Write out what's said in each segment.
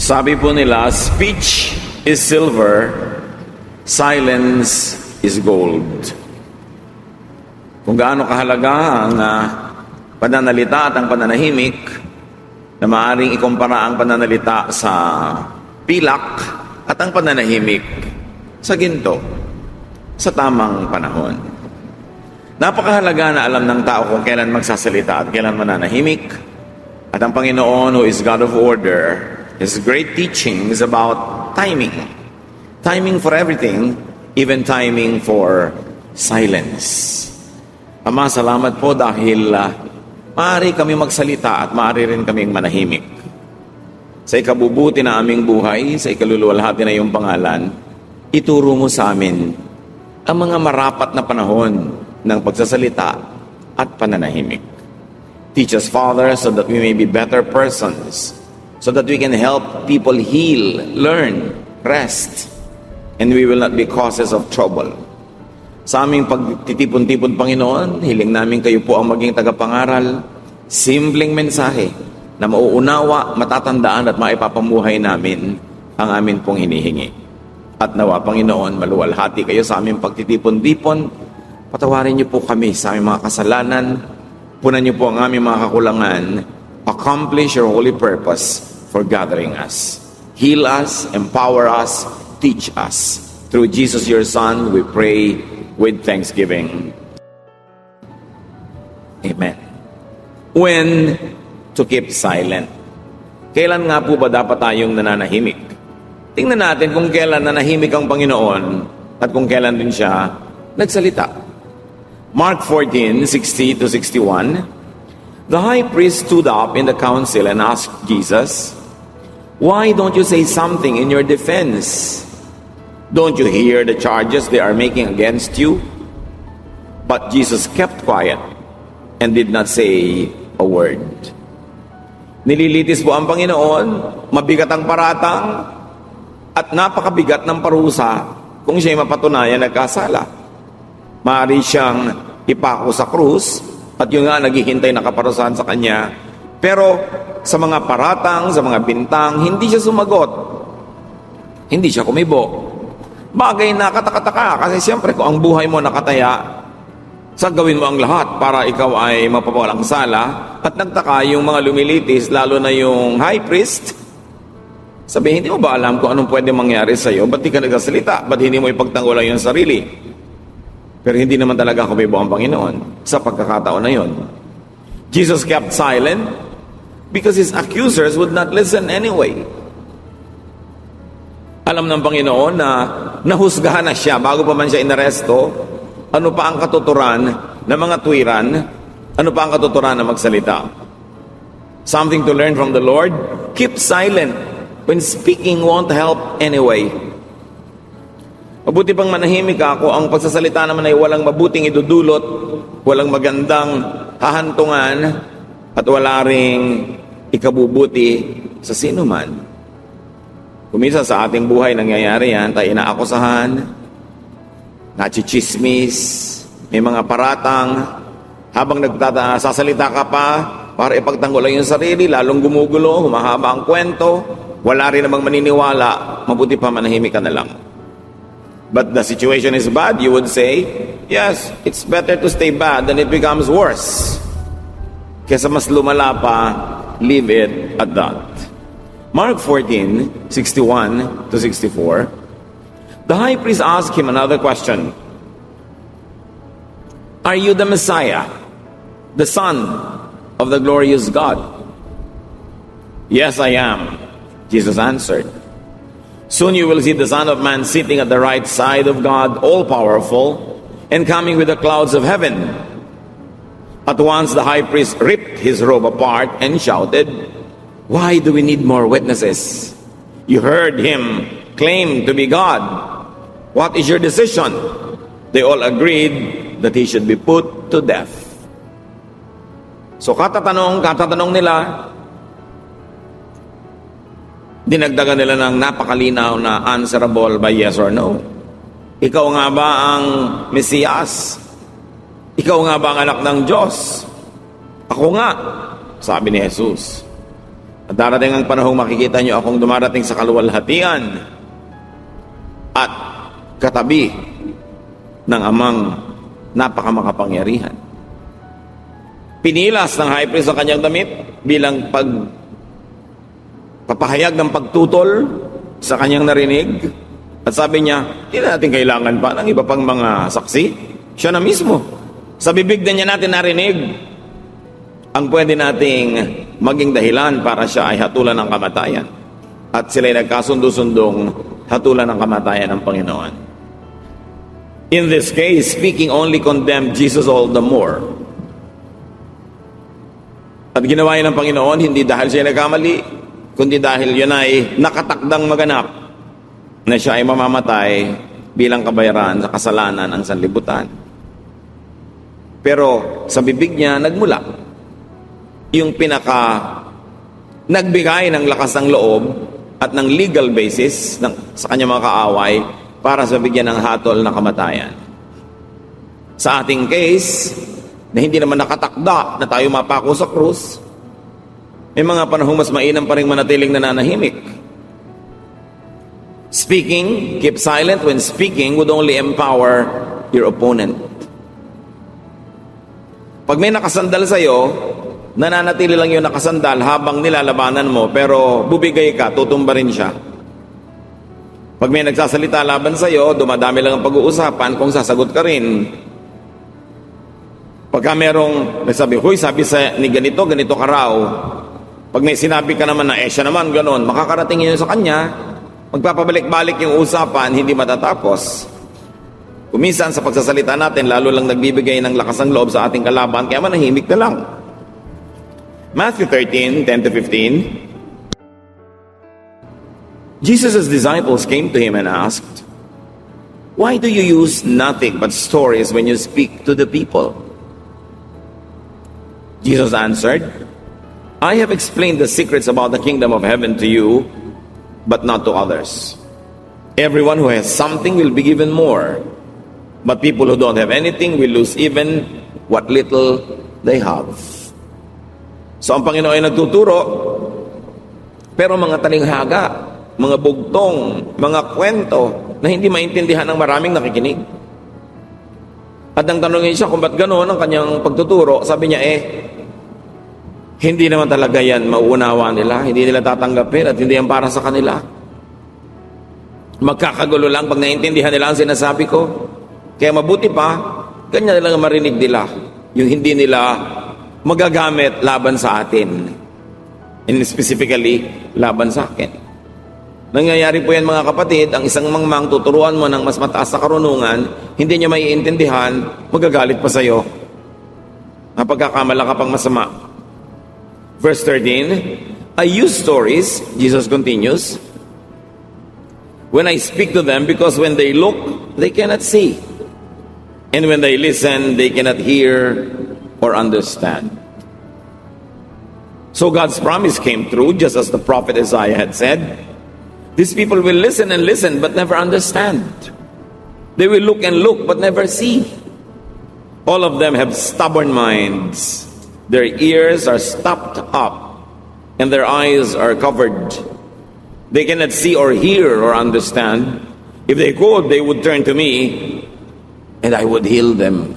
Sabi po nila, speech is silver, silence is gold. Kung gaano kahalaga ang pananalita at ang pananahimik, na maaaring ikumpara ang pananalita sa pilak at ang pananahimik sa ginto sa tamang panahon. Napakahalaga na alam ng tao kung kailan magsasalita at kailan mananahimik. At ang Panginoon, who is God of order, has great teachings about timing. Timing for everything, even timing for silence. Ama, salamat po dahil maaari kami magsalita at maaari rin kaming manahimik. Sa ikabubuti na aming buhay, sa ikaluluwalhati na iyong pangalan, ituro mo sa amin ang mga marapat na panahon ng pagsasalita at pananahimik. Teach us, Father, so that we may be better persons, so that we can help people heal, learn, rest, and we will not be causes of trouble. Sa aming pagtitipon-tipon, Panginoon, hiling namin kayo po ang maging tagapangaral, simpleng mensahe na mauunawa, matatandaan at maipapamuhay namin ang amin pong hinihingi. At nawa, Panginoon, maluwalhati kayo sa aming pagtitipon-tipon, patawarin niyo po kami sa aming mga kasalanan, punan niyo po ang aming mga kakulangan, accomplish your holy purpose for gathering us. Heal us, empower us, teach us. Through Jesus, your Son, we pray with thanksgiving. Amen. When to keep silent. Kailan nga po ba dapat tayong nananahimik? Tingnan natin kung kailan nanahimik ang Panginoon at kung kailan din siya nagsalita. Mark 14:60-61. The high priest stood up in the council and asked Jesus, "Why don't you say something in your defense? Don't you hear the charges they are making against you?" But Jesus kept quiet and did not say a word. Nililitis po ang Panginoon, mabigat ang paratang, at napakabigat ng parusa kung siya'y mapatunayan nagkasala. Maaari siyang ipako sa krus, at yun nga naghihintay na kaparusahan sa kanya. Pero sa mga paratang, sa mga bintang, hindi siya sumagot. Hindi siya kumibo. Bagay na katakataka, kasi siyempre kung ang buhay mo nakataya, sa gawin mo ang lahat para ikaw ay mapapawalang sala. At nagtaka yung mga lumilitis, lalo na yung high priest. Sabi, hindi mo ba alam kung anong pwede mangyari sa'yo? Ba't di ka nagsasalita? Ba't hindi mo ipagtanggulan yung sarili? Pero hindi naman talaga kumibo ang Panginoon sa pagkakataon na yon. Jesus kept silent because his accusers would not listen anyway. Alam ng Panginoon na nahusgahan na siya bago pa man siya inaresto. Ano pa ang katuturan ng mga tuwiran? Ano pa ang katuturan na magsalita? Something to learn from the Lord? Keep silent when speaking won't help anyway. Mabuti pang manahimik ako, ang pagsasalita naman ay walang mabuting idudulot, walang magandang hahantungan, at wala ring ikabubuti sa sino man. Kumisa sa ating buhay nangyayari yan, tayo inaakusahan, nachichismis, may mga paratang, habang sasalita ka pa, para ipagtanggol lang yung sarili, lalong gumugulo, humahaba ang kwento, wala rin namang maniniwala, mabuti pa manahimik ka na lang. But the situation is bad, you would say, yes, it's better to stay bad than it becomes worse. Kesa mas lumala pa, leave it at that. Mark 14:61-64. The high priest asked him another question. Are you the Messiah, the Son of the glorious God? Yes, I am, Jesus answered. Soon you will see the Son of Man sitting at the right side of God, all-powerful, and coming with the clouds of heaven. At once the high priest ripped his robe apart and shouted, "Why do we need more witnesses? You heard him claim to be God. What is your decision?" They all agreed that he should be put to death. So katatanong nila, dinagdagan nila ng napakalinaw na answerable by yes or no. Ikaw nga ba ang Mesiyas? Ikaw nga ba ang anak ng Diyos? Ako nga, sabi ni Jesus. At Darating ang panahong makikita nyo akong dumarating sa kaluwalhatian at katabi ng amang napakamakapangyarihan. Pinilas ng high priest ang kanyang damit bilang papahayag ng pagtutol sa kanyang narinig. At sabi niya, hindi na natin kailangan pa ng iba pang mga saksi. Siya na mismo. Sa bibig na niya natin narinig ang pwede nating maging dahilan para siya ay hatulan ng kamatayan. At sila'y nagkasundo-sundong hatulan ng kamatayan ng Panginoon. In this case, speaking only condemned Jesus all the more. At ginawa yun ng Panginoon, hindi dahil siya nagkamali, kundi dahil yun ay nakatakdang maganap na siya ay mamamatay bilang kabayaran sa kasalanan ng sanlibutan. Pero sa bibig niya nagmula yung nagbigay ng lakas ng loob at ng legal basis sa kanyang mga kaaway para sa bigyan ng hatol na kamatayan. Sa ating case, na hindi naman nakatakda na tayo mapako sa krus, may mga panahong mas mainam pa rin manatiling nananahimik. Speaking, keep silent when speaking would only empower your opponent. Pag may nakasandal sa'yo, nananatili lang yung nakasandal habang nilalabanan mo, pero bubigay ka, tutumba rin siya. Pag may nagsasalita laban sa'yo, dumadami lang ang pag-uusapan kung sasagot ka rin. Pagka merong nagsabi, huy, sabi ni ganito ka raw. Pag may sinabi ka naman na, siya naman, ganon, makakarating yun sa kanya, magpapabalik-balik yung usapan, hindi matatapos. Kuminsan sa pagsasalita natin, lalo lang nagbibigay ng lakas ng loob sa ating kalaban, kaya manahimik na lang. Matthew 13:10-15. Jesus' disciples came to him and asked, "Why do you use nothing but stories when you speak to the people?" Jesus answered, "I have explained the secrets about the kingdom of heaven to you, but not to others. Everyone who has something will be given more, but people who don't have anything will lose even what little they have." So ang Panginoon ay nagtuturo, pero mga talinghaga, mga bugtong, mga kwento na hindi maintindihan ng maraming nakikinig. At nang tanongin siya kung ba't gano'n ang kanyang pagtuturo, sabi niya, hindi naman talaga yan mauunawa nila, hindi nila tatanggapin at hindi yan para sa kanila. Magkakagulo lang pag naintindihan nila ang sinasabi ko. Kaya mabuti pa, ganyan lang marinig nila, yung hindi nila magagamit laban sa atin. And specifically, laban sa akin. Nangyayari po yan mga kapatid, ang isang mangmang tuturuan mo ng mas mataas na karunungan, hindi niya maiintindihan, magagalit pa sa'yo. Napagkakamala ka pang masama. Verse 13, I use stories, Jesus continues, when I speak to them, because when they look, they cannot see. And when they listen, they cannot hear or understand. So God's promise came true, just as the prophet Isaiah had said. These people will listen and listen, but never understand. They will look and look, but never see. All of them have stubborn minds. Their ears are stopped up, and their eyes are covered. They cannot see or hear or understand. If they could, they would turn to me, and I would heal them.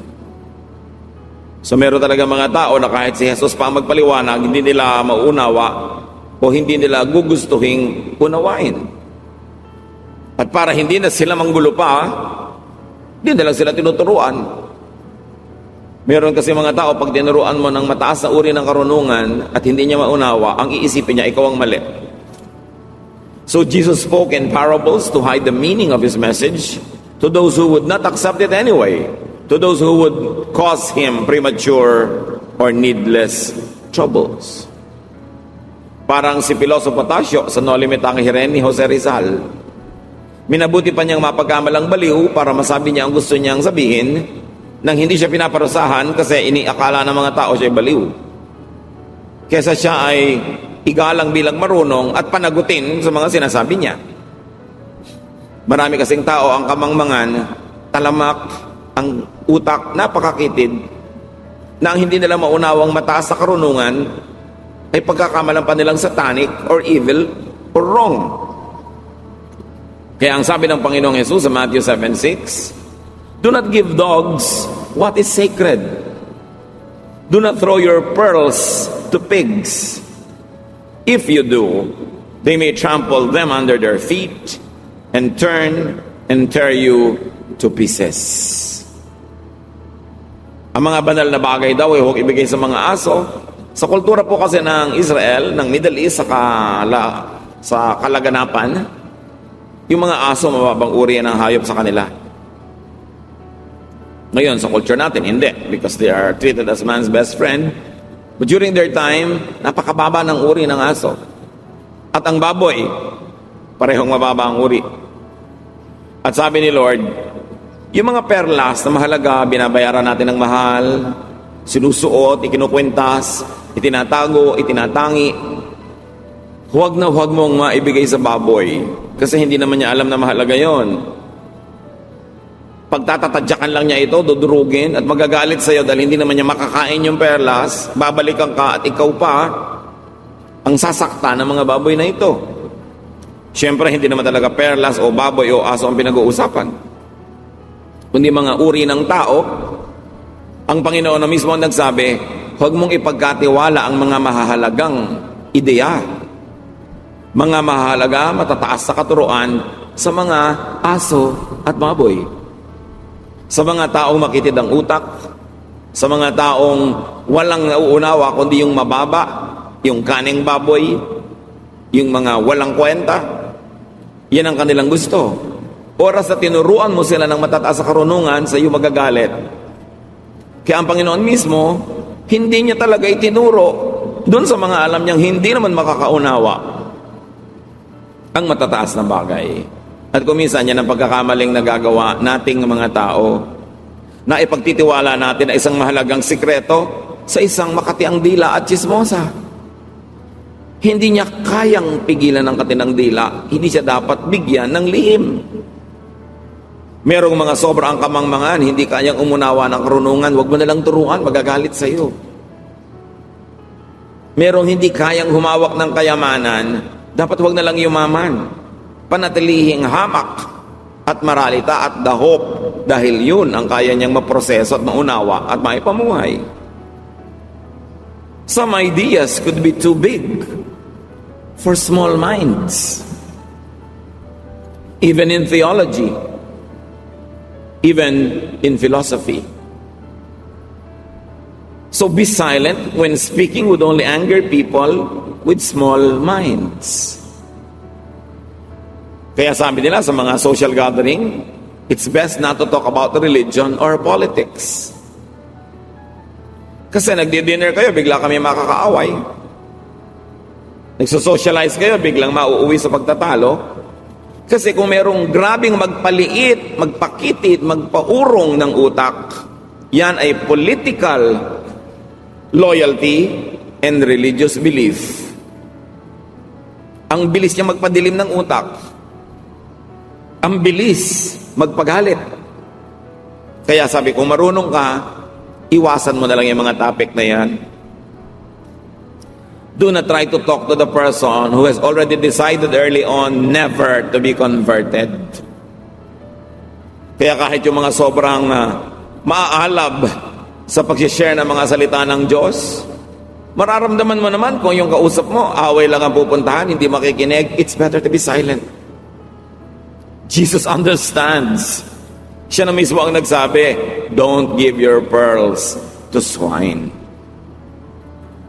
So meron talaga mga tao na kahit si Jesus pa magpaliwanag, hindi nila mauunawa o hindi nila gugustuhin unawain. At para hindi na sila manggulo pa, hindi na lang sila tinuturuan. Meron kasi mga tao, pag tinuruan mo ng mataas na uri ng karunungan at hindi niya maunawa, ang iisipin niya, ikaw ang mali. So Jesus spoke in parables to hide the meaning of His message to those who would not accept it anyway, to those who would cause Him premature or needless troubles. Parang si Piloso Potasio sa No Limitang Hiren ni Jose Rizal. Minabuti pa niyang mapagkamalang baliw para masabi niya ang gusto niyang sabihin nang hindi siya pinaparusahan kasi iniakala ng mga tao siya baliw. Kesa siya ay igalang bilang marunong at panagutin sa mga sinasabi niya. Marami kasing tao ang kamangmangan, talamak, ang utak, napakakitid, na ang hindi nila maunawang mataas sa karunungan, ay pagkakamalan pa nilang satanic or evil or wrong. Kaya ang sabi ng Panginoong Jesus sa Matthew 7:6, do not give dogs what is sacred. Do not throw your pearls to pigs. If you do, they may trample them under their feet and turn and tear you to pieces. Ang mga banal na bagay daw ay huwag ibigay sa mga aso. Sa kultura po kasi ng Israel, ng Middle East, sa kalaganapan, yung mga aso mababang uri ng hayop sa kanila. Ngayon, sa culture natin, hindi. Because they are treated as man's best friend. But during their time, napakababa ng uri ng aso. At ang baboy, parehong mababa ang uri. At sabi ni Lord, yung mga perlas na mahalaga, binabayaran natin ng mahal, sinusuot, ikinukwintas, itinatago, itinatangi. Huwag na huwag mong maibigay sa baboy. Kasi hindi naman niya alam na mahalaga yon. Pagtatatadyakan lang niya ito, dudurugin at magagalit sa iyo dahil hindi naman niya makakain yung perlas, babalikan ka at ikaw pa ang sasakta ng mga baboy na ito. Siyempre, hindi naman talaga perlas o baboy o aso ang pinag-uusapan, kundi mga uri ng tao. Ang Panginoon na mismo ang nagsabi, huwag mong ipagkatiwala ang mga mahahalagang ideya, mga mahalaga, matataas sa katuruan sa mga aso at baboy. Sa mga taong makitid ang utak, sa mga taong walang nauunawa kundi yung mababa, yung kaning baboy, yung mga walang kwenta, yan ang kanilang gusto. Oras na tinuruan mo sila ng matataas sa karunungan, sa iyo magagalit. Kaya ang Panginoon mismo, hindi niya talaga itinuro doon sa mga alam niyang hindi naman makakaunawa ang matataas na bagay. At kuminsan yan ang pagkakamaling nagagawa nating mga tao, na ipagtitiwala natin na isang mahalagang sikreto sa isang makatiang dila at chismosa. Hindi niya kayang pigilan ng katinang dila, hindi siya dapat bigyan ng lihim. Merong mga sobrang kamangmangan, hindi kayang umunawa ng karunungan, huwag mo nalang turuan, magagalit sa iyo. Merong hindi kayang humawak ng kayamanan, dapat huwag na lang yumaman. Panatilihing hamak at maralita at dahop, dahil yun ang kaya niyang maproseso at maunawa at maipamuhay. Some ideas could be too big for small minds. Even in theology, even in philosophy. So be silent when speaking would only anger people with small minds. Kaya sabi nila sa mga social gathering, it's best not to talk about religion or politics. Kasi nagdi-dinner kayo, bigla kami makakaaway. Nagso-socialize kayo, biglang mauuwi sa pagtatalo. Kasi kung merong grabing magpaliit, magpakitid, magpaurong ng utak, yan ay political loyalty and religious belief. Ang bilis niya magpadilim ng utak. Ang bilis magpagalit. Kaya sabi, kung marunong ka, iwasan mo na lang yung mga topic na yan. Do not try to talk to the person who has already decided early on never to be converted. Kaya kahit yung mga sobrang maaalab sa pag-share ng mga salita ng Diyos, mararamdaman mo naman kung yung kausap mo, away lang ang pupuntahan, hindi makikinig, it's better to be silent. Jesus understands. Siya na mismo ang nagsabi, don't give your pearls to swine.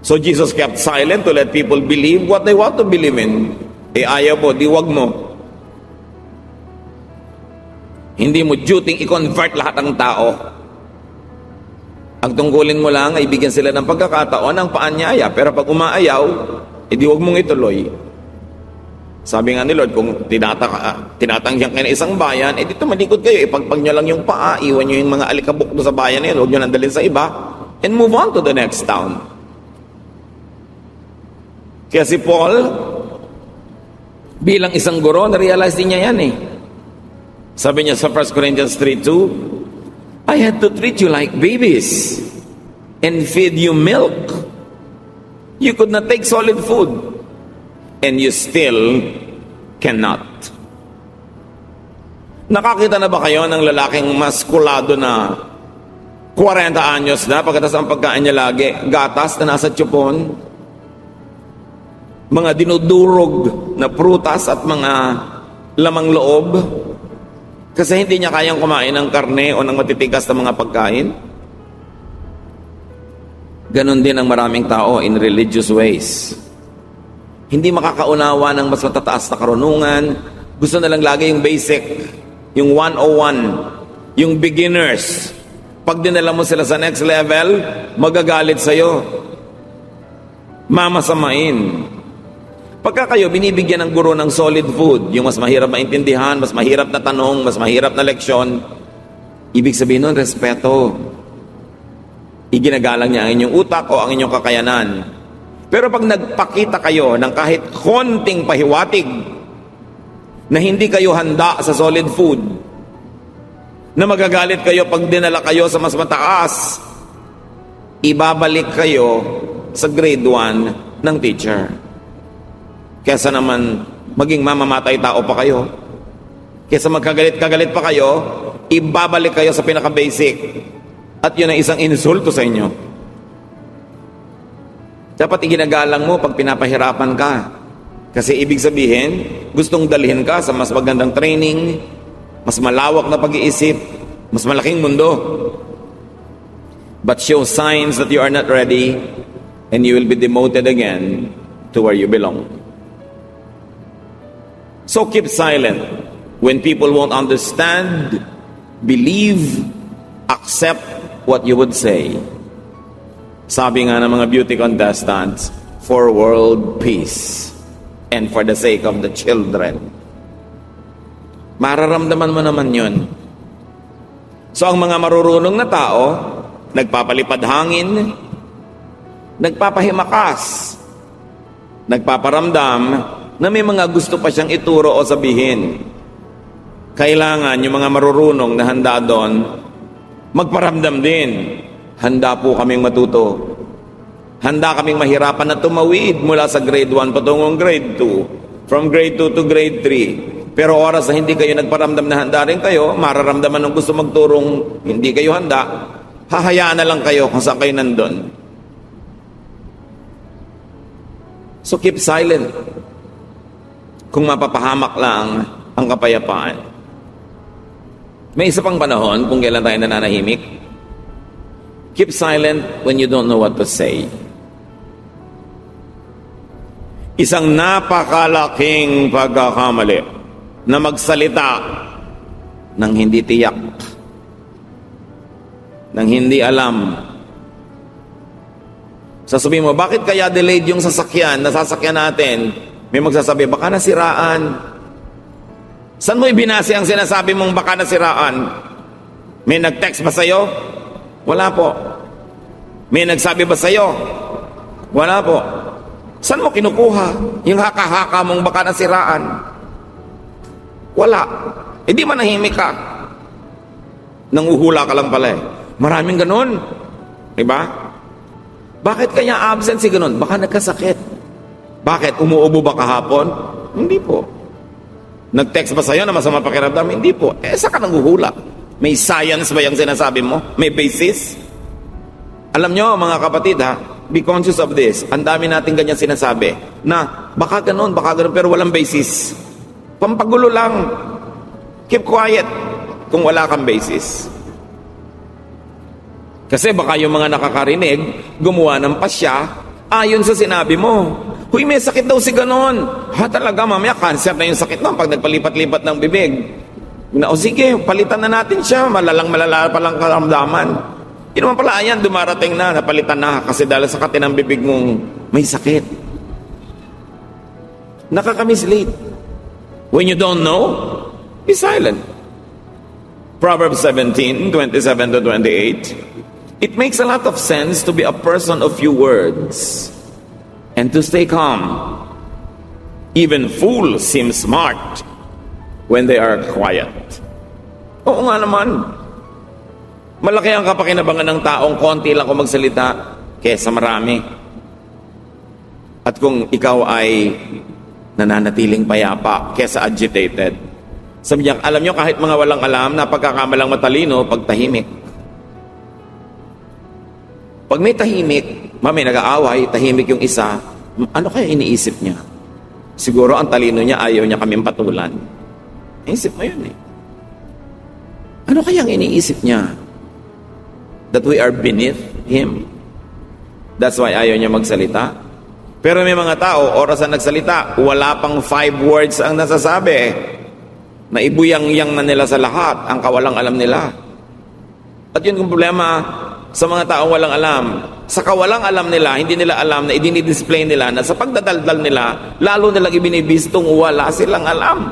So Jesus kept silent to let people believe what they want to believe in. Ayaw mo, di wag mo. Hindi mo duty i-convert lahat ng tao. Ang tungkulin mo lang ay bigyan sila ng pagkakataon ng paanyaya. Pero pag umaayaw, di wag mong ituloy. Sabi nga ni Lord, kung tinatanggihan kayo ng isang bayan, dito malikod kayo, ipagpag nyo lang yung paa, iwan nyo yung mga alikabok doon sa bayan na yun, huwag nyo nandalin sa iba, and move on to the next town. Kaya si Paul, bilang isang guro, na-realize din niya yan eh. Sabi niya sa 1 Corinthians 3:2, I had to treat you like babies and feed you milk You could not take solid food. And you still cannot. Nakakita na ba kayo ng lalaking maskulado na 40 anyos na, pagkatas ang pagkain niya lagi, gatas na nasa tiyupon, mga dinudurog na prutas at mga lamang loob, kasi hindi niya kayang kumain ng karne o ng matitigas na mga pagkain? Ganon din ang maraming tao in religious ways. Hindi makakaunawa ng mas matataas na karunungan, gusto na lang lagi yung basic, yung 101, yung beginners. Pag dinala mo sila sa next level, magagalit sa'yo. Mamasamain. Pagka kayo binibigyan ng guro ng solid food, yung mas mahirap maintindihan, mas mahirap na tanong, mas mahirap na leksyon, ibig sabihin nun, respeto. Iginagalang niya ang inyong utak o ang inyong kakayanan. Pero pag nagpakita kayo ng kahit konting pahiwatig na hindi kayo handa sa solid food, na magagalit kayo pag dinala kayo sa mas mataas, ibabalik kayo sa grade 1 ng teacher. Kesa naman maging mamamatay tao pa kayo. Kesa magkagalit-kagalit pa kayo, ibabalik kayo sa pinaka-basic. At yun ay isang insulto sa inyo. Dapat iginagalang mo pag pinapahirapan ka. Kasi ibig sabihin, gustong dalhin ka sa mas magandang training, mas malawak na pag-iisip, mas malaking mundo. But show signs that you are not ready, and you will be demoted again to where you belong. So keep silent when people won't understand, believe, accept what you would say. Sabi nga ng mga beauty contestants, for world peace and for the sake of the children. Mararamdaman mo naman yun. So ang mga marurunong na tao, nagpapalipad hangin, nagpapahimakas, nagpaparamdam na may mga gusto pa siyang ituro o sabihin. Kailangan yung mga marurunong na handa doon, magparamdam din. Handa po kaming matuto. Handa kaming mahirapan na tumawid mula sa grade 1 patungong grade 2. From grade 2 to grade 3. Pero oras na hindi kayo nagparamdam na handa rin kayo, mararamdaman ng gusto magturong hindi kayo handa, hahayaan na lang kayo kung saan kayo nandun. So keep silent. Kung mapapahamak lang ang kapayapaan. May isa pang panahon kung kailan tayo nananahimik. Keep silent when you don't know what to say. Isang napakalaking pagkakamali na magsalita ng hindi tiyak, ng hindi alam. Sasabihin mo, bakit kaya delayed yung sasakyan, nasasakyan natin? May magsasabi, baka nasiraan. Saan mo ibinase ang sinasabi mong baka nasiraan? May nag-text ba sa'yo? Wala po. May nagsabi ba sa'yo? Wala po. Saan mo kinukuha yung haka-haka mong baka nasiraan? Wala. Eh di manahimik ka. Nanguhula ka lang pala eh. Maraming ganun. Diba? Bakit kanya absent si ganun? Baka nagkasakit. Bakit? Umuubo ba kahapon? Hindi po. Nag-text ba sa'yo na masama pakiramdam? Hindi po. Eh, saan ka nanguhula? May science ba yung sinasabi mo? May basis? Alam nyo, mga kapatid ha, be conscious of this. Ang dami natin ganyan sinasabi na baka ganun, pero walang basis. Pampagulo lang. Keep quiet kung wala kang basis. Kasi baka yung mga nakakarinig, gumawa ng pasya ayon sa sinabi mo. Huy, may sakit daw si ganon. Ha, talaga, mamaya cancer na yung sakit mo pag nagpalipat-lipat ng bibig. O sige, palitan na natin siya. Malala pa lang karamdaman. Yun naman pala, ayan, dumarating na, napalitan na kasi dahil sa katin ng bibig mong may sakit. Nakakamislead. When you don't know, be silent. Proverbs 17:27 to 28. It makes a lot of sense to be a person of few words and to stay calm. Even fools seem smart when they are quiet. Oo nga naman. Malaki ang kapakinabangan ng taong konti lang kung magsalita kesa marami. At kung ikaw ay nananatiling payapa kesa agitated, sabi niya, alam niyo kahit mga walang alam na pagkakamalang matalino, pag tahimik. Pag may tahimik, may nag-aaway, tahimik yung isa, ano kaya iniisip niya? Siguro ang talino niya, ayaw niya kaming patulan. Isip mo yun eh. Ano kaya ang iniisip niya? That we are beneath him. That's why ayaw niya magsalita. Pero may mga tao, oras na nagsalita, wala pang 5 words ang nasasabi. Naibuyang-yang na nila sa lahat, ang kawalang alam nila. At yun yung problema sa mga taong walang alam. Sa kawalang alam nila, hindi nila alam na idinidisplay nila na sa pagdadaldal nila, lalo nilang ibinibistong wala silang alam.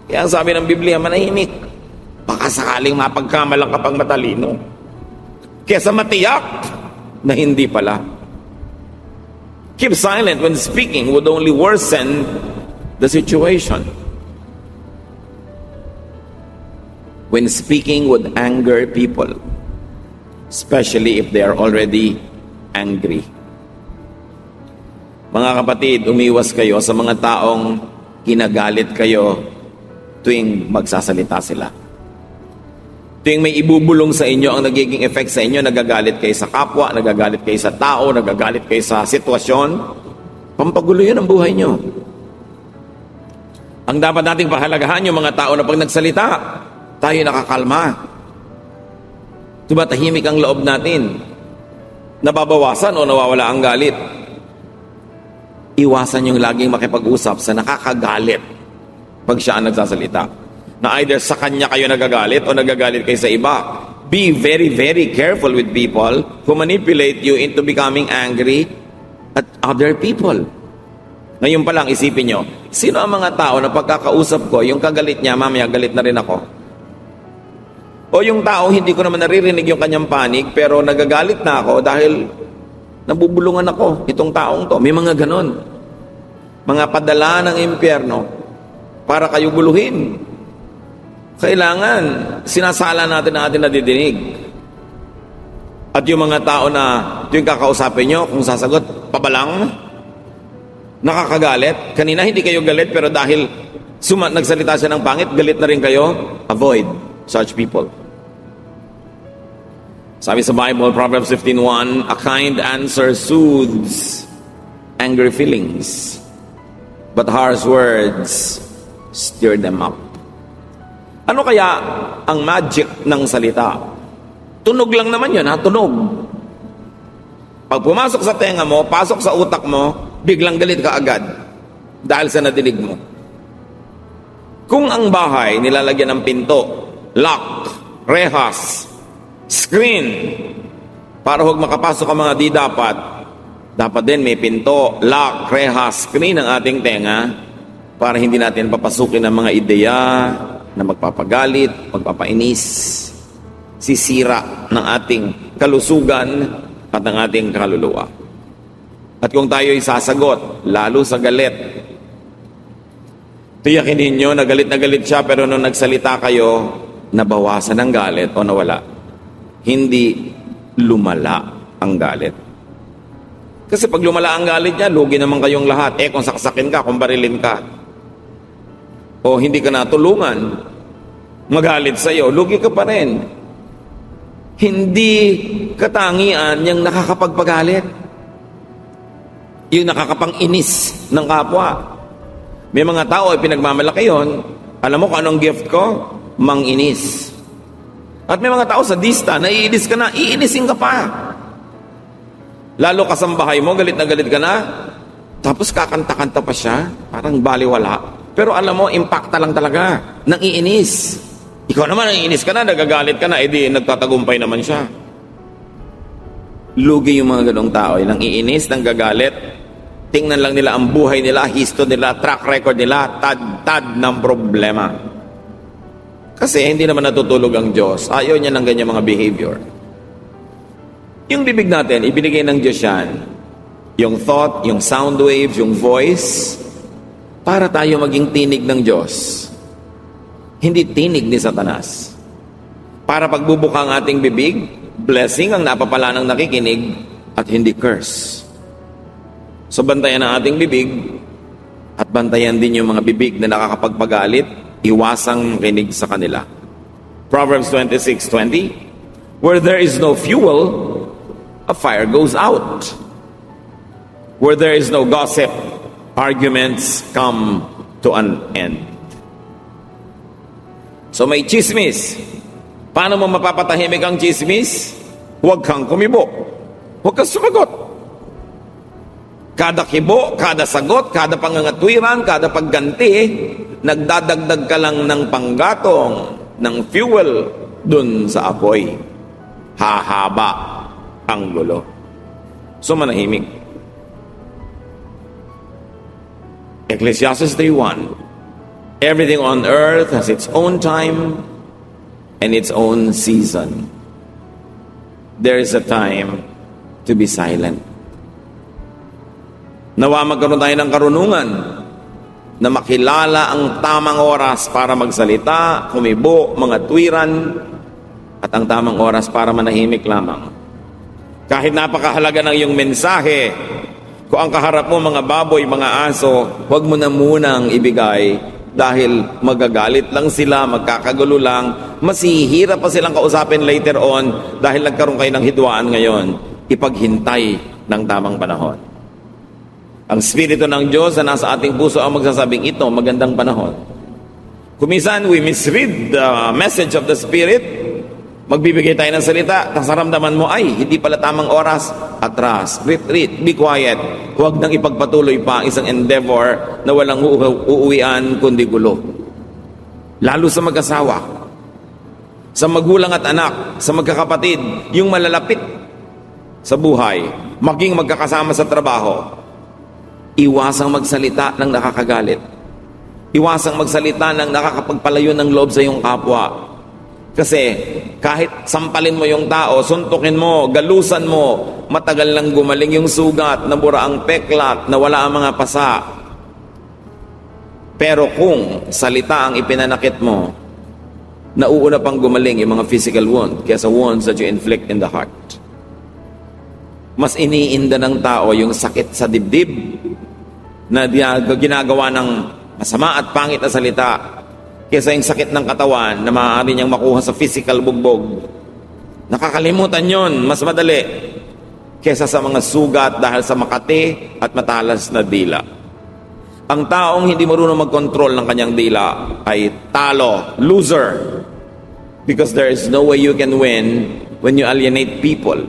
Kaya ang sabi ng Biblia, manahimik. Baka sakaling mapagkamalang kapag matalino. Kesa matiyak na hindi pala. Keep silent when speaking would only worsen the situation. When speaking would anger people, especially if they are already angry. Mga kapatid, umiwas kayo sa mga taong kinagalit kayo tuwing magsasalita sila. Tuwing may ibubulong sa inyo ang nagiging effect sa inyo, nagagalit kayo sa kapwa, nagagalit kayo sa tao, nagagalit kayo sa sitwasyon, pampagulo yun ang buhay nyo. Ang dapat nating pahalagahan yung mga tao na pag nagsalita, tayo nakakalma. Diba tahimik ang loob natin? Nababawasan o nawawala ang galit? Iwasan yung laging makipag-usap sa nakakagalit pag siya ang nagsasalita. Na either sa kanya kayo nagagalit o nagagalit kayo sa iba. Be very, very careful with people who manipulate you into becoming angry at other people. Ngayon pa lang isipin nyo, sino ang mga tao na pagkakausap ko, yung kagalit niya, mamaya galit na rin ako? O yung tao, hindi ko naman naririnig yung kanyang panig, pero nagagalit na ako dahil nabubulungan ako, itong taong to. May mga ganon. Mga padala ng impyerno para kayo guluhin. Kailangan, sinasala natin ang ating nadidinig. At yung mga tao na yung kakausapin nyo, kung sasagot, pabalang, nakakagalit. Kanina hindi kayo galit, pero dahil nagsalita siya ng pangit, galit na rin kayo, avoid such people. Sabi sa Bible, Proverbs 15:1, a kind answer soothes angry feelings, but harsh words stir them up. Ano kaya ang magic ng salita? Tunog lang naman yun, ha? Tunog. Pag pumasok sa tenga mo, pasok sa utak mo, biglang galit ka agad dahil sa nadinig mo. Kung ang bahay nilalagyan ng pinto, lock, rehas, screen, para huwag makapasok ang mga di dapat din may pinto, lock, rehas, screen ang ating tenga para hindi natin papasukin ang mga ideya na magpapagalit, magpapainis, sisira ng ating kalusugan at ng ating kaluluwa. At kung tayo'y sasagot, lalo sa galit, tiyakin ninyo na galit siya, pero nung nagsalita kayo, nabawasan ang galit o nawala. Hindi lumala ang galit. Kasi pag lumala ang galit niya, lugi naman kayong lahat. Kung saksakin ka, kung barilin ka, o hindi ka natulungan, magalit sa'yo, lugi ka pa rin. Hindi katangian yung nakakapagpagalit, yung nakakapang-inis ng kapwa. May mga tao ay pinagmamalaki yun. Alam mo kung anong gift ko? Mang-inis. At may mga tao sa dista, naiinis ka na, iinisin ka pa. Lalo kasambahay mo, galit ka na, tapos kakanta-kanta pa siya, parang baliwala. Pero alam mo, impacta lang talaga, nang iinis. Ikaw naman, naiinis ka na, nagagalit ka na, edi nagtatagumpay naman siya. Lugi yung mga ganong tao, nang iinis, nang gagalit, tingnan lang nila ang buhay nila, history nila, track record nila, tad ng problema. Kasi hindi naman natutulog ang Diyos. Ayaw niya ng ganyan mga behavior. Yung bibig natin, ibinigay ng Diyos yan. Yung thought, yung sound waves, yung voice, para tayo maging tinig ng Diyos. Hindi tinig ni Satanas. Para pagbubuka ang ating bibig, blessing ang napapala ng nakikinig at hindi curse. So bantayan ang ating bibig at bantayan din yung mga bibig na nakakapagpagalit, iwasang makinig sa kanila. Proverbs 26:20, where there is no fuel, a fire goes out. Where there is no gossip, arguments come to an end. So may chismis. Paano mo mapapatahimik ang chismis? Huwag kang kumibo. Huwag kang sumagot. Kada kibo, kada sagot, kada pangangatwiran, kada pagganti, nagdadagdag ka lang ng panggatong, ng fuel dun sa apoy. Hahaba ang gulo. So manahimik. Ecclesiastes 3:1, everything on earth has its own time and its own season. There is a time to be silent. Nawa magkaroon tayo ng karunungan na makilala ang tamang oras para magsalita, kumibo, mga tuwiran, at ang tamang oras para manahimik lamang. Kahit napakahalaga ng iyong mensahe, kung ang kaharap mo mga baboy, mga aso, huwag mo na munang ibigay dahil magagalit lang sila, magkakagulo lang, masihihirap pa silang kausapin later on dahil nagkaroon kayo ng hidwaan ngayon. Ipaghintay ng tamang panahon. Ang Espiritu ng Diyos na nasa ating puso ang magsasabing ito, magandang panahon. Kumisan, we misread the message of the Spirit. Magbibigay tayo ng salita, tapos naramdaman mo, ay, hindi pala tamang oras. Atras, retreat, be quiet. Huwag nang ipagpatuloy pa ang isang endeavor na walang uuwian kundi gulo. Lalo sa mag-asawa, sa magulang at anak, sa magkakapatid, yung malalapit sa buhay, maging magkakasama sa trabaho. Iwasang magsalita ng nakakagalit. Iwasang magsalita ng nakakapagpalayo ng loob sa iyong kapwa. Kasi kahit sampalin mo yung tao, suntukin mo, galusan mo, matagal lang gumaling yung sugat, nabura ang peklat, nawala ang mga pasa. Pero kung salita ang ipinanakit mo, nauuna pang gumaling yung mga physical wound kaysa wounds that you inflict in the heart. Mas iniinda ng tao yung sakit sa dibdib na ginagawa ng masama at pangit na salita kesa yung sakit ng katawan na maaari niyang makuha sa physical bugbog. Nakakalimutan yon, mas madali kesa sa mga sugat dahil sa makati at matalas na dila. Ang taong hindi marunong mag-control ng kanyang dila ay talo, loser. Because there is no way you can win when you alienate people.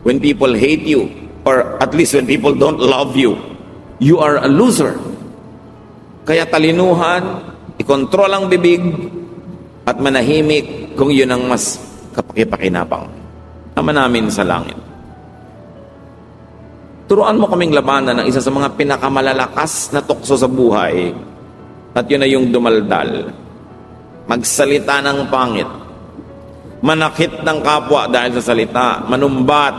When people hate you, or at least when people don't love you, you are a loser. Kaya talinuhan, ikontrol ang bibig at manahimik kung yun ang mas kapakipakinabang. Ama namin sa langit, turuan mo kaming labanan ng isa sa mga pinakamalalakas na tukso sa buhay at yun ay yung dumaldal, magsalita ng pangit, manakit ng kapwa dahil sa salita, manumbat,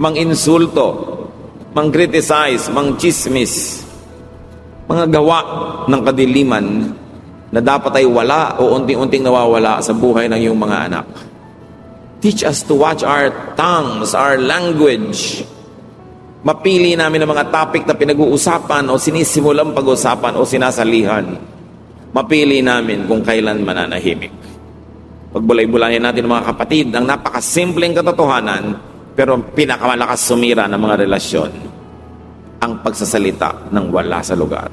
manginsulto, mang-criticize, mang-chismis, mga gawa ng kadiliman na dapat ay wala o unting-unting nawawala sa buhay ng iyong mga anak. Teach us to watch our tongues, our language. Mapili namin ang mga topic na pinag-uusapan o sinisimulang pag-usapan o sinasalihan. Mapili namin kung kailan mananahimik. Pagbulay-bulayan natin mga kapatid ang napakasimpleng katotohanan pero pinakamalakas sumira ng mga relasyon. Ang pagsasalita ng wala sa lugar.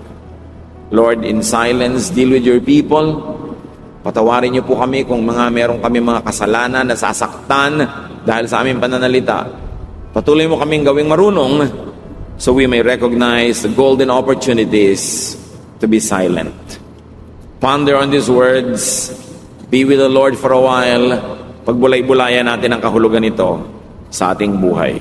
Lord, in silence, deal with your people. Patawarin niyo po kami kung meron kami mga kasalanan na sasaktan dahil sa aming pananalita. Patuloy mo kaming gawing marunong so we may recognize the golden opportunities to be silent. Ponder on these words. Be with the Lord for a while. Pagbulay-bulayan natin ang kahulugan nito sa ating buhay.